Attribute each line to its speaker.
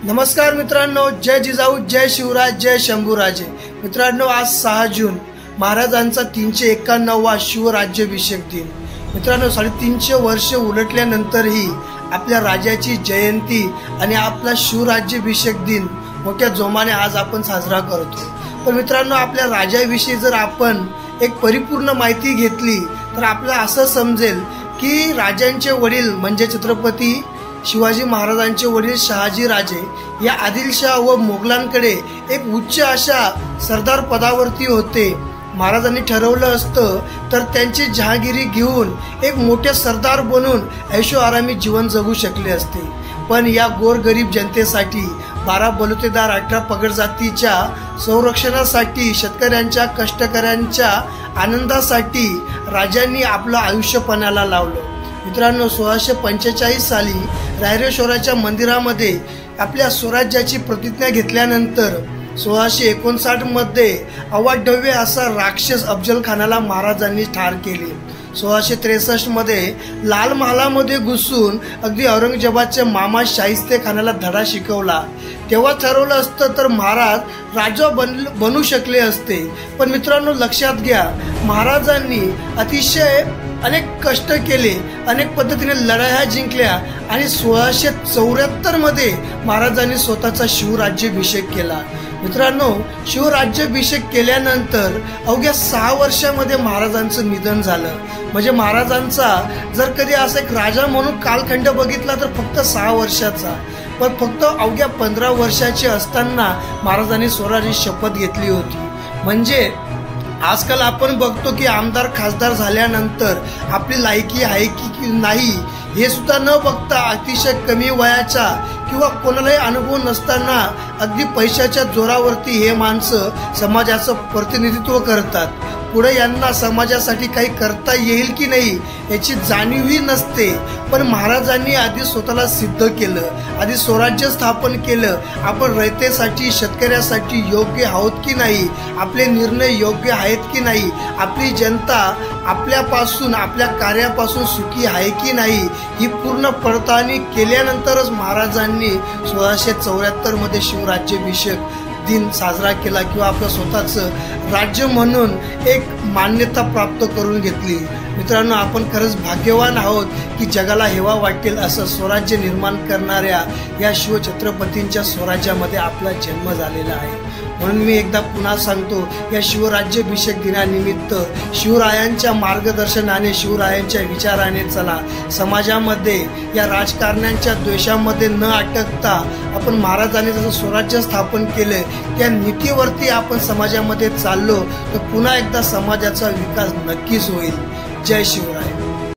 Speaker 1: नमस्कार मित्रांनो, जय जिजाऊ, जय शिवराय, जय शंभूराजे। मित्रांनो, आज 6 जून महाराजांचा 351वा शिवराज्याभिषेक दिन। मित्रांनो, 350 वर्ष उलटल्यानंतरही आपल्या राजाची जयंती आणि आपला शिवराज्याभिषेक दिन मोठ्या जोमाने आज आपण साजरा करतो। पण मित्रांनो, आपल्या राजाविषयी जर आपण एक परिपूर्ण माहिती घेतली तर आपल्याला असं समजेल की राजांचे वडील म्हणजे छत्रपती शिवाजी महाराजांचे वडील शहाजी राजे या आदिलशाह व मोगलांकडे एक उच्च अशा सरदार पदावरती होते। महाराजांनी ठरवलं असतं तर त्यांची जहागिरी घेऊन एक मोठे सरदार बनून ऐशोआरामी जीवन जगू शकले असते। पण या गोरगरीब जनतेसाठी 12 बलुतेदार 18 पगड जातीच्या संरक्षणासाठी, शेतकऱ्यांच्या कष्टकऱ्यांच्या आनंदासाठी राजांनी आपलं आयुष्य पणाला लावलं। मित्रांनो, 1645 साली रायरेश्वराच्या मंदिरामध्ये आपल्या स्वराज्याची प्रतिज्ञा घेतल्यानंतर 1659 मध्ये अवाढव्य असा राक्षस अफजल खानाला महाराजांनी ठार केले। 1663 मध्ये लाल महालामध्ये घुसून अगदी औरंगजेबाच्या मामा शाहिस्ते खानाला धडा शिकवला। तेव्हा ठरवलं असतं तर महाराज राजा बनू शकले असते। पण मित्रांनो, लक्षात घ्या, महाराजांनी अतिशय अनेक कष्ट केले, अनेक पद्धतीने लढाया जिंकल्या आणि 1674 मध्ये महाराजांनी स्वतःचा शिवराज्याभिषेक केला। मित्रांनो, शिवराज्याभिषेक केल्यानंतर अवघ्या 6 वर्षामध्ये महाराजांचं निधन झालं। म्हणजे महाराजांचा जर कधी असं एक राजा म्हणून कालखंड बघितला तर फक्त 6 वर्षाचा, पण फक्त अवघ्या 15 वर्षाचे असताना महाराजांनी स्वराज्याची शपथ घेतली होती। म्हणजे आजकाल आपण बघतो की आमदार खासदार झाल्यानंतर आपली लायकी आहे की नाही हे सुद्धा न बघता अतिशय कमी वयाच्या किंवा कोणालाही अनुभव नसताना अगदी पैशाच्या जोरावरती हे माणसं समाजाचं प्रतिनिधित्व करतात। पुढे यांना समाजासाठी काही करता येईल की नाही याची जाणीवही नसते। पण महाराजांनी आधी स्वतःला सिद्ध केलं, आधी स्वराज्य स्थापन केलं। आपण रयतेसाठी, शेतकऱ्यासाठी योग्य आहोत की नाही, आपले निर्णय योग्य आहेत की नाही, आपली जनता आपल्यापासून, आपल्या कार्यापासून सुखी आहे की नाही ही पूर्ण पडताळणी केल्यानंतरच महाराजांनी 1674 मध्ये शिवराज्याभिषेक दिन साजरा केला किंवा आपलं स्वतःचं राज्य म्हणून एक मान्यता प्राप्त करून घेतली। मित्रांनो, आपण खरंच भाग्यवान आहोत की जगाला हेवा वाटेल असं स्वराज्य निर्माण करणाऱ्या या शिवछत्रपतींच्या स्वराज्यामध्ये आपला जन्म झालेला आहे। म्हणून मी एकदा पुन्हा सांगतो, या शिवराज्याभिषेक दिनानिमित्त शिवरायांच्या मार्गदर्शनाने, शिवरायांच्या विचाराने चला। समाजामध्ये या राजकारण्यांच्या द्वेषामध्ये न अटकता आपण महाराजांनी जसं स्वराज्य स्थापन केलं त्या नीतीवरती आपण समाजामध्ये चाललो तर पुन्हा एकदा समाजाचा विकास नक्कीच होईल। जय शिवराय।